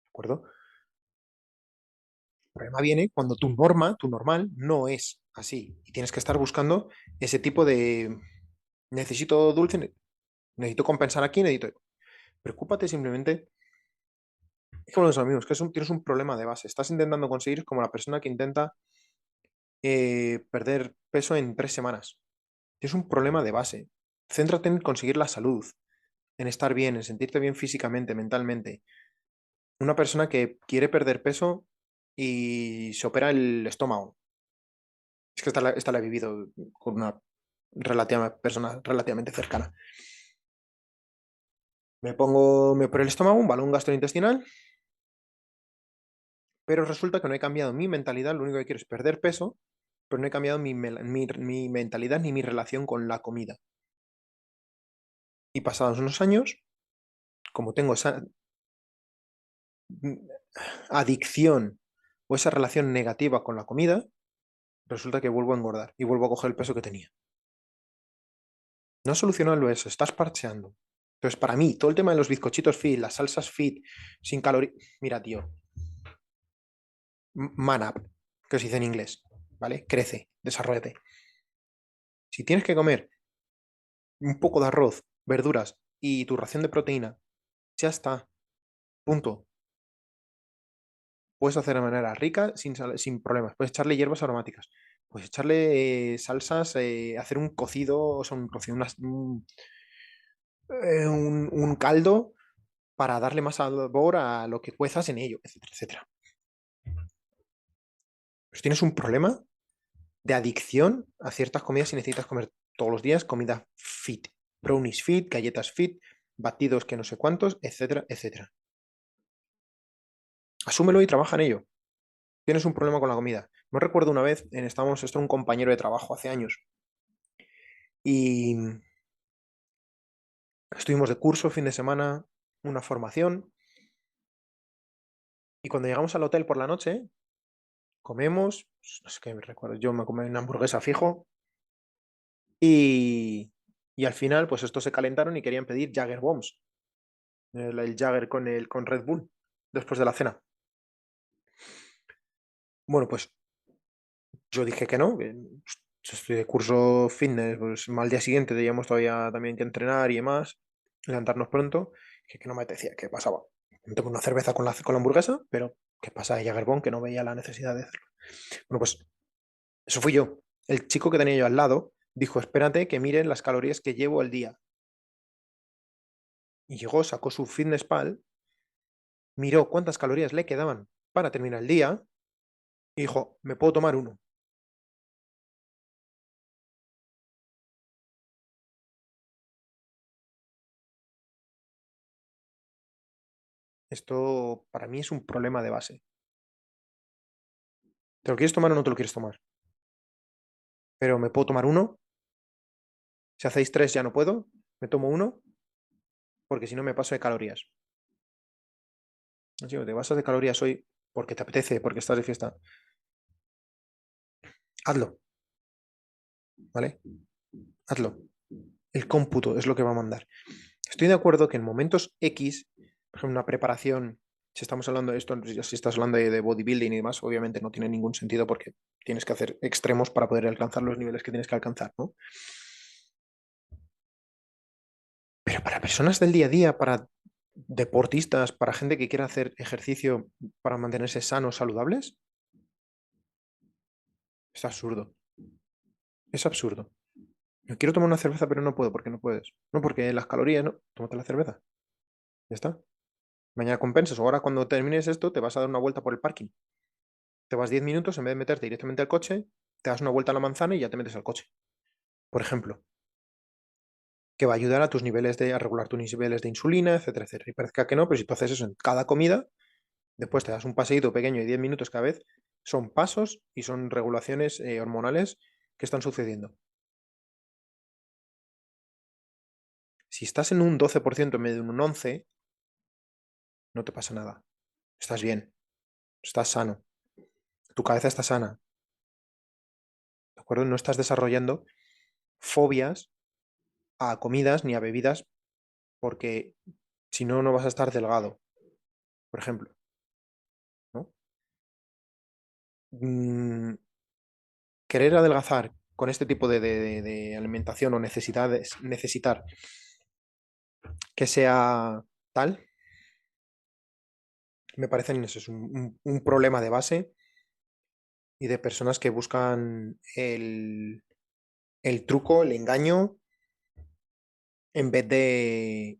A: ¿de acuerdo? El problema viene cuando tu norma, tu normal, no es así. Y tienes que estar buscando ese tipo de necesito dulce, necesito compensar aquí, necesito. Preocúpate simplemente. Es como los amigos, que tienes un problema de base. Estás intentando conseguir como la persona que intenta perder peso en 3 semanas. Tienes un problema de base. Céntrate en conseguir la salud, en estar bien, en sentirte bien físicamente, mentalmente. Una persona que quiere perder peso y se opera el estómago. Es que esta la he vivido con una persona relativamente cercana. Me opero el estómago, un balón gastrointestinal, pero resulta que no he cambiado mi mentalidad, lo único que quiero es perder peso, pero no he cambiado mi mentalidad ni mi relación con la comida. Y pasados unos años, como tengo esa adicción o esa relación negativa con la comida, resulta que vuelvo a engordar y vuelvo a coger el peso que tenía. No solucionarlo eso, estás parcheando. Entonces, para mí, todo el tema de los bizcochitos fit, las salsas fit, sin calorías. Mira, tío, man up, que se dice en inglés, ¿vale? Crece, desarrollate. Si tienes que comer un poco de arroz, verduras y tu ración de proteína, ya está, punto. Puedes hacer de manera rica sin problemas. Puedes echarle hierbas aromáticas. Puedes echarle salsas, hacer un cocido, o sea, un cocido, un caldo para darle más sabor a lo que cuezas en ello, etcétera, etcétera. Pero si tienes un problema de adicción a ciertas comidas y necesitas comer todos los días comida fit, brownies fit, galletas fit, batidos que no sé cuántos, etcétera, etcétera. Asúmelo y trabaja en ello. Tienes un problema con la comida. No recuerdo una vez, esto era un compañero de trabajo hace años, y estuvimos de curso, fin de semana, una formación, y cuando llegamos al hotel por la noche, comemos, pues, no sé qué me recuerdo, yo me comí una hamburguesa fijo, y al final, pues estos se calentaron y querían pedir Jagger Bombs, el Jagger con Red Bull, después de la cena. Bueno, pues yo dije que no, que estoy de curso fitness, pues mal día siguiente teníamos todavía también que entrenar y demás, levantarnos pronto, que no me apetecía, ¿qué pasaba? Me tomé una cerveza con la hamburguesa, pero ¿qué pasa de Jaggerbomb? Que no veía la necesidad de hacerlo. Bueno, pues eso fui yo. El chico que tenía yo al lado dijo, espérate que miren las calorías que llevo al día. Y llegó, sacó su fitness pal, miró cuántas calorías le quedaban para terminar el día y dijo, me puedo tomar uno. Esto para mí es un problema de base. ¿Te lo quieres tomar o no te lo quieres tomar? Pero me puedo tomar uno. Si hacéis tres ya no puedo. Me tomo uno porque si no me paso de calorías. Así que te pasas de calorías hoy porque te apetece, porque estás de fiesta. Hazlo, ¿vale? Hazlo. El cómputo es lo que va a mandar. Estoy de acuerdo que en momentos X, por ejemplo, una preparación, si estamos hablando de esto, si estás hablando de bodybuilding y demás, obviamente no tiene ningún sentido porque tienes que hacer extremos para poder alcanzar los niveles que tienes que alcanzar, ¿no? Pero para personas del día a día, para deportistas, para gente que quiera hacer ejercicio para mantenerse sanos, saludables, es absurdo. Es absurdo. Yo quiero tomar una cerveza, pero no puedo. ¿Por qué no puedes? No, porque las calorías, no. Tómate la cerveza. Ya está. Mañana compensas. O ahora cuando termines esto, te vas a dar una vuelta por el parking. Te vas 10 minutos, en vez de meterte directamente al coche, te das una vuelta a la manzana y ya te metes al coche. Por ejemplo. que va a ayudar a tus niveles a regular tus niveles de insulina, etcétera, etcétera. Y parezca que no, pero si tú haces eso en cada comida, después te das un paseíto pequeño de 10 minutos cada vez, son pasos y son regulaciones hormonales que están sucediendo. Si estás en un 12% en vez de un 11%, no te pasa nada. Estás bien, estás sano, tu cabeza está sana, ¿de acuerdo? No estás desarrollando fobias a comidas ni a bebidas porque si no, no vas a estar delgado, por ejemplo, ¿no? Mm, querer adelgazar con este tipo de alimentación o necesitar que sea tal, me parecen eso es un problema de base y de personas que buscan el truco, el engaño, en vez de,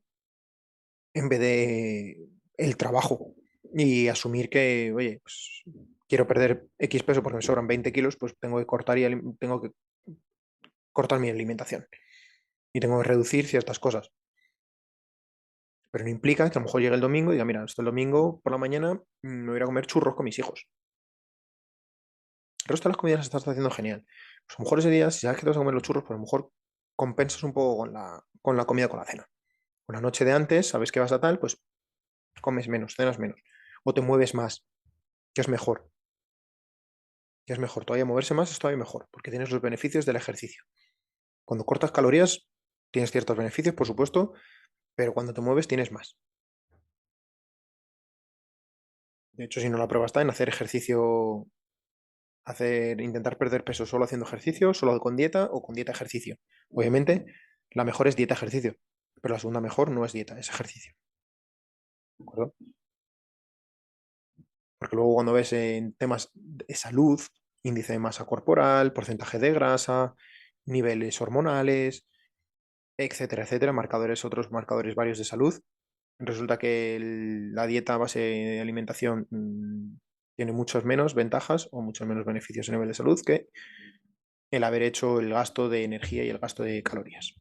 A: en vez de el trabajo y asumir que, oye, pues quiero perder X peso porque me sobran 20 kilos, pues tengo que cortar, tengo que cortar mi alimentación y tengo que reducir ciertas cosas. Pero no implica que a lo mejor llegue el domingo y diga, mira, esto el domingo por la mañana me voy a ir a comer churros con mis hijos. El resto de las comidas las estás haciendo genial. Pues a lo mejor ese día, si sabes que te vas a comer los churros, pues a lo mejor compensas un poco con la comida, con la cena. O la noche de antes, sabes que vas a tal, pues comes menos, cenas menos. O te mueves más, que es mejor. Que es mejor. Todavía moverse más es todavía mejor, porque tienes los beneficios del ejercicio. Cuando cortas calorías, tienes ciertos beneficios, por supuesto, pero cuando te mueves tienes más. De hecho, si no la prueba está en hacer ejercicio, intentar perder peso solo haciendo ejercicio, solo con dieta o con dieta ejercicio. Obviamente, la mejor es dieta ejercicio, pero la segunda mejor no es dieta, es ejercicio. ¿De acuerdo? Porque luego cuando ves en temas de salud, índice de masa corporal, porcentaje de grasa, niveles hormonales, etcétera, etcétera, marcadores, otros marcadores varios de salud, resulta que la dieta a base de alimentación tiene muchos menos ventajas o muchos menos beneficios a nivel de salud que el haber hecho el gasto de energía y el gasto de calorías.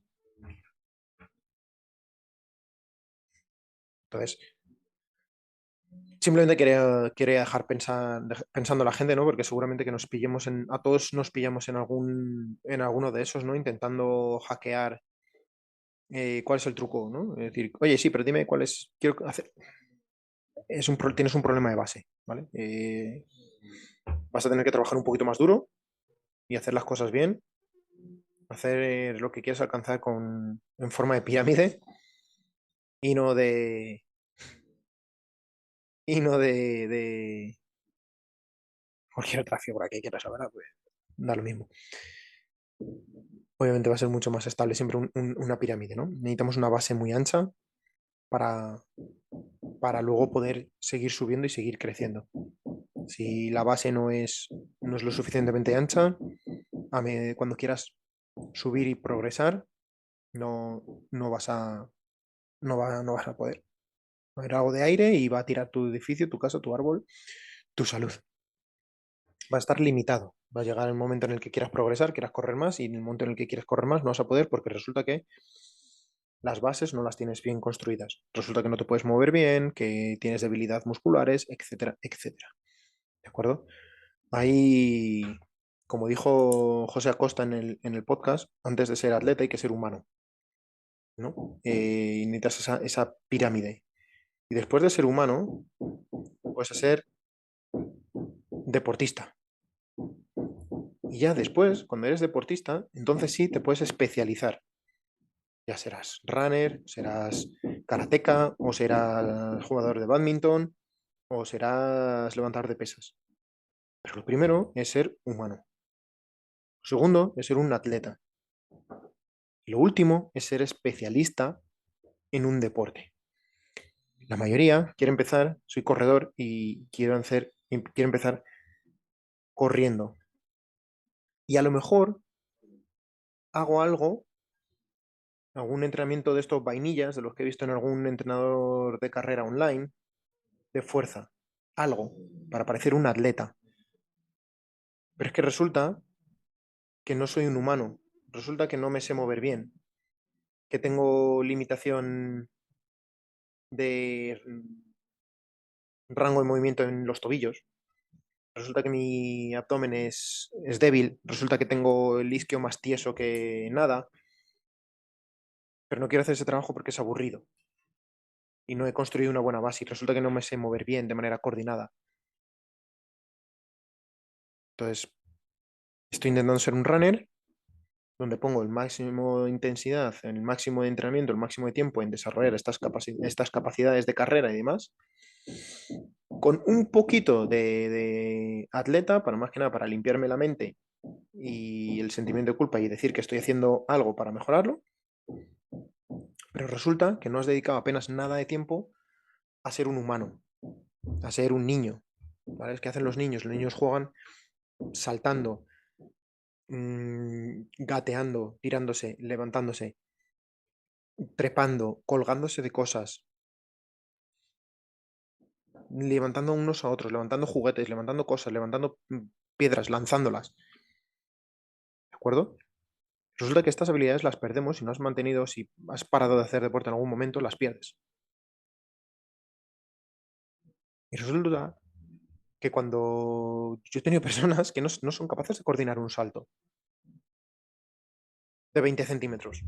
A: Entonces, simplemente quería dejar pensando a la gente, ¿no? Porque seguramente que a todos nos pillamos en alguno de esos, ¿no? Intentando hackear cuál es el truco, ¿no? Es decir, oye, sí, pero dime cuál es, quiero hacer. Tienes un problema de base, ¿vale? Vas a tener que trabajar un poquito más duro y hacer las cosas bien, hacer lo que quieres alcanzar en forma de pirámide y no de, de cualquier otra figura que quieras, ¿verdad? Pues da lo mismo. Obviamente va a ser mucho más estable siempre una pirámide, ¿no? Necesitamos una base muy ancha para, para luego poder seguir subiendo y seguir creciendo. Si la base no es lo suficientemente ancha, cuando quieras subir y progresar, no, no vas a, no vas a poder. Va a haber algo de aire y va a tirar tu edificio, tu casa, tu árbol, tu salud. Va a estar limitado. Va a llegar el momento en el que quieras progresar, quieras correr más, y en el momento en el que quieras correr más no vas a poder porque resulta que las bases no las tienes bien construidas. Resulta que no te puedes mover bien, que tienes debilidad musculares, etcétera, etcétera. ¿De acuerdo? Ahí, como dijo José Acosta en el podcast, antes de ser atleta hay que ser humano, ¿no? Y necesitas esa pirámide. Y después de ser humano, puedes ser deportista. Y ya después, cuando eres deportista, entonces sí te puedes especializar. Ya serás runner, serás karateca, o serás jugador de badminton, o serás levantador de pesas. Pero lo primero es ser humano. Lo segundo es ser un atleta. Y lo último es ser especialista en un deporte. La mayoría quiere empezar, soy corredor y quiero empezar corriendo. Y a lo mejor hago algún entrenamiento de estos vainillas, de los que he visto en algún entrenador de carrera online, de fuerza, algo, para parecer un atleta. Pero es que resulta que no soy un humano, resulta que no me sé mover bien, que tengo limitación de rango de movimiento en los tobillos. Resulta que mi abdomen es débil. Resulta que tengo el isquio más tieso que nada. Pero no quiero hacer ese trabajo porque es aburrido. Y no he construido una buena base. Y resulta que no me sé mover bien de manera coordinada. Entonces, estoy intentando ser un runner donde pongo el máximo de intensidad, el máximo de entrenamiento, el máximo de tiempo en desarrollar estas capacidades de carrera y demás, con un poquito de atleta, para más que nada para limpiarme la mente y el sentimiento de culpa y decir que estoy haciendo algo para mejorarlo, pero resulta que no has dedicado apenas nada de tiempo a ser un humano, a ser un niño. ¿Vale? Es que hacen los niños. Los niños juegan saltando, gateando, tirándose, levantándose, trepando, colgándose de cosas, levantando unos a otros, levantando juguetes, levantando cosas, levantando piedras, lanzándolas. ¿De acuerdo? Resulta que estas habilidades las perdemos si no has mantenido, si has parado de hacer deporte en algún momento, las pierdes. Y resulta que cuando yo he tenido personas que no son capaces de coordinar un salto de 20 centímetros,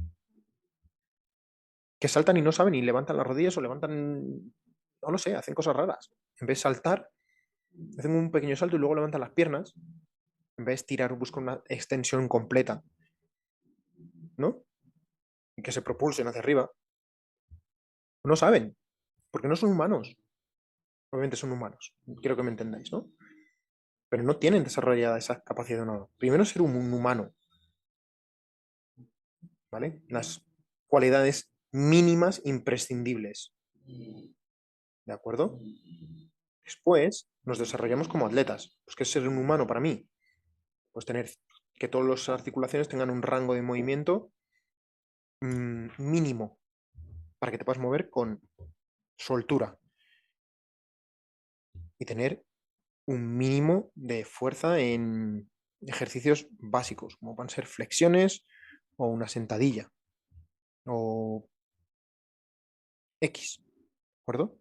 A: que saltan y no saben y levantan las rodillas o levantan, no lo sé, hacen cosas raras. En vez de saltar, hacen un pequeño salto y luego levantan las piernas. En vez de tirar, buscan una extensión completa, ¿no? Y que se propulsen hacia arriba. No saben, porque no son humanos. Obviamente son humanos, quiero que me entendáis, ¿no? Pero no tienen desarrollada esa capacidad de nada. Primero ser un humano, ¿vale? Las cualidades mínimas imprescindibles, ¿de acuerdo? Después nos desarrollamos como atletas. Pues, ¿qué es ser un humano para mí? Pues tener que todas las articulaciones tengan un rango de movimiento mínimo para que te puedas mover con soltura y tener un mínimo de fuerza en ejercicios básicos, como van a ser flexiones o una sentadilla o X, ¿de acuerdo?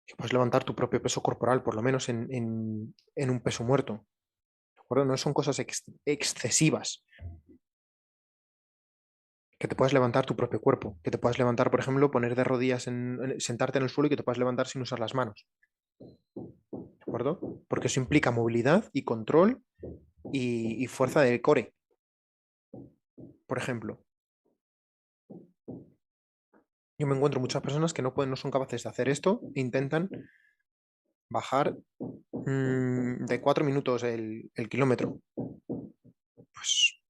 A: Que puedes levantar tu propio peso corporal, por lo menos en un peso muerto, ¿de acuerdo? No son cosas excesivas. Que te puedas levantar tu propio cuerpo, que te puedas levantar, por ejemplo, poner de rodillas, sentarte en el suelo y que te puedas levantar sin usar las manos, ¿de acuerdo? Porque eso implica movilidad y control y fuerza de core, por ejemplo. Yo me encuentro muchas personas que no pueden, no son capaces de hacer esto e intentan bajar de 4 minutos el kilómetro. Pues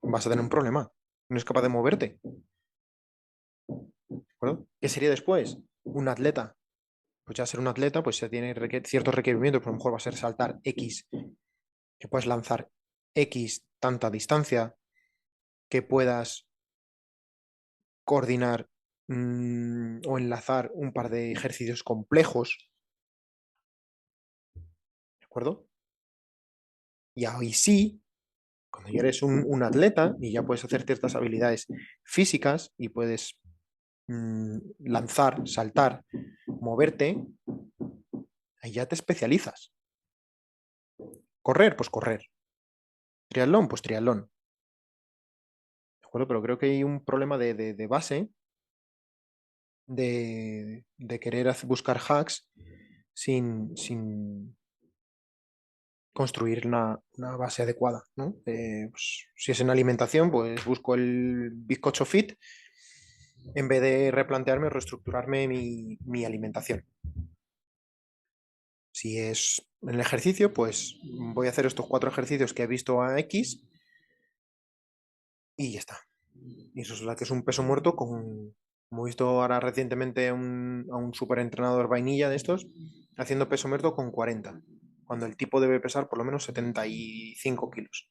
A: vas a tener un problema. No es capaz de moverte. ¿De acuerdo? ¿Qué sería después? Un atleta. Pues ya ser un atleta, pues se tiene ciertos requerimientos, pues a lo mejor va a ser saltar X, que puedas lanzar X tanta distancia, que puedas coordinar o enlazar un par de ejercicios complejos, ¿de acuerdo? Y ahí sí, cuando ya eres un atleta y ya puedes hacer ciertas habilidades físicas y puedes lanzar, saltar, moverte, ahí ya te especializas. Correr, pues correr. Triatlón, pues triatlón. ¿De acuerdo? Pero creo que hay un problema de base de querer buscar hacks sin construir una base adecuada, ¿no? Pues, si es en alimentación, pues busco el bizcocho fit en vez de replantearme o reestructurarme mi alimentación. Si es en el ejercicio, pues voy a hacer estos 4 ejercicios que he visto a X y ya está. Y eso es la que es un peso muerto como he visto ahora recientemente a un super entrenador vainilla de estos, haciendo peso muerto con 40, cuando el tipo debe pesar por lo menos 75 kilos.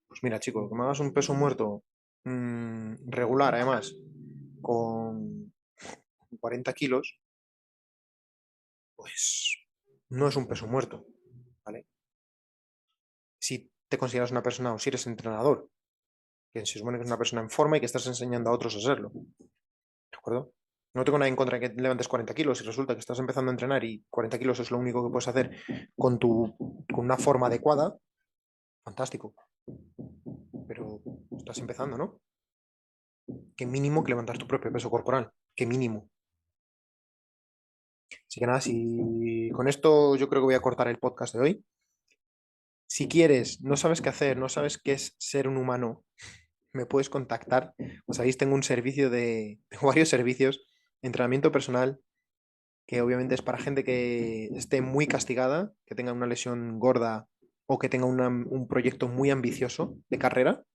A: Pues mira, chico, que me hagas un peso muerto regular, además, con 40 kilos, pues no es un peso muerto, ¿vale? Si te consideras una persona o si eres entrenador que se supone que es una persona en forma y que estás enseñando a otros a serlo. ¿De acuerdo? No tengo nada en contra de que levantes 40 kilos y resulta que estás empezando a entrenar y 40 kilos es lo único que puedes hacer con una forma adecuada. Fantástico. Pero estás empezando, ¿no? Qué mínimo que levantar tu propio peso corporal. Qué mínimo. Así que nada, si con esto yo creo que voy a cortar el podcast de hoy. Si quieres, no sabes qué hacer, no sabes qué es ser un humano, me puedes contactar. Como sabéis, tengo un servicio tengo varios servicios, entrenamiento personal, que obviamente es para gente que esté muy castigada, que tenga una lesión gorda o que tenga un proyecto muy ambicioso de carrera.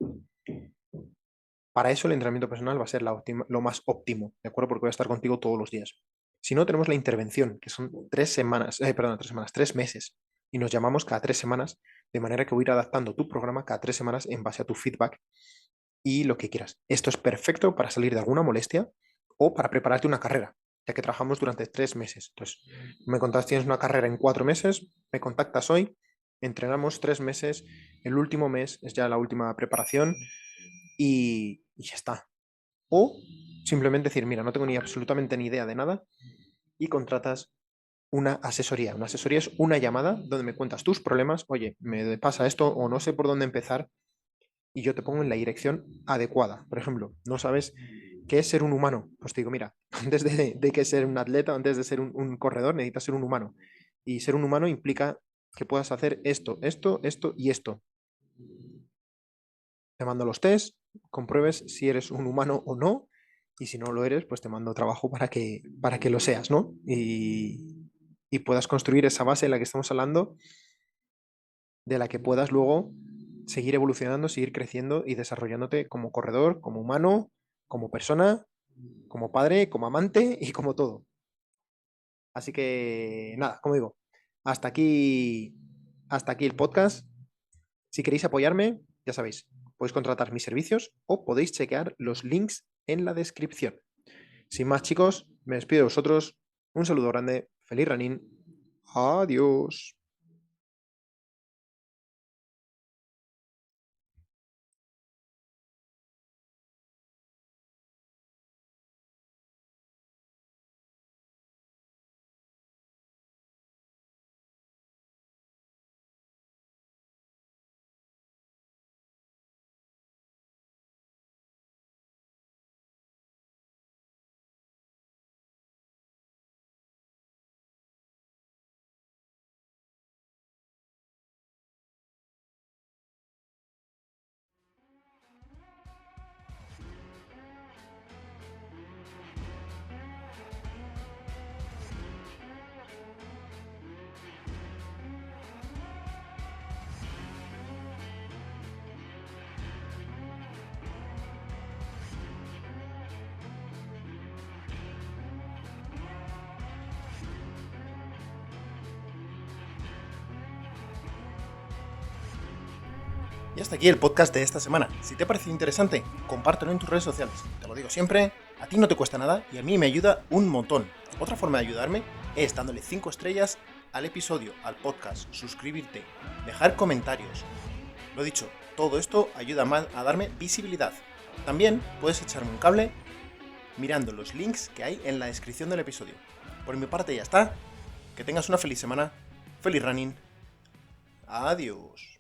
A: Para eso el entrenamiento personal va a ser lo más óptimo, ¿de acuerdo? Porque voy a estar contigo todos los días. Si no, tenemos la intervención, que son 3 semanas, perdón, 3 semanas, 3 meses. Y nos llamamos cada 3 semanas, de manera que voy a ir adaptando tu programa cada 3 semanas en base a tu feedback y lo que quieras. Esto es perfecto para salir de alguna molestia o para prepararte una carrera, ya que trabajamos durante 3 meses. Entonces, me contas, tienes una carrera en 4 meses, me contactas hoy, entrenamos 3 meses, el último mes es ya la última preparación y ya está. O simplemente decir, mira, no tengo ni absolutamente ni idea de nada y contratas una asesoría. Una asesoría es una llamada donde me cuentas tus problemas, oye, me pasa esto o no sé por dónde empezar y yo te pongo en la dirección adecuada. Por ejemplo, no sabes qué es ser un humano. Pues te digo, mira, antes de que ser un atleta, antes de ser un corredor, necesitas ser un humano. Y ser un humano implica que puedas hacer esto, esto, esto y esto. Te mando los test, compruebes si eres un humano o no, y si no lo eres, pues te mando trabajo para que lo seas, ¿no? Y puedas construir esa base en la que estamos hablando, de la que puedas luego seguir evolucionando, seguir creciendo y desarrollándote como corredor, como humano, como persona, como padre, como amante y como todo. Así que nada, como digo, hasta aquí el podcast. Si queréis apoyarme, ya sabéis, podéis contratar mis servicios o podéis chequear los links en la descripción. Sin más, chicos, me despido de vosotros. Un saludo grande, feliz running. Adiós. Y hasta aquí el podcast de esta semana. Si te ha parecido interesante, compártelo en tus redes sociales. Te lo digo siempre, a ti no te cuesta nada y a mí me ayuda un montón. Otra forma de ayudarme es dándole 5 estrellas al episodio, al podcast, suscribirte, dejar comentarios. Lo dicho, todo esto ayuda más a darme visibilidad. También puedes echarme un cable mirando los links que hay en la descripción del episodio. Por mi parte ya está. Que tengas una feliz semana. Feliz running. Adiós.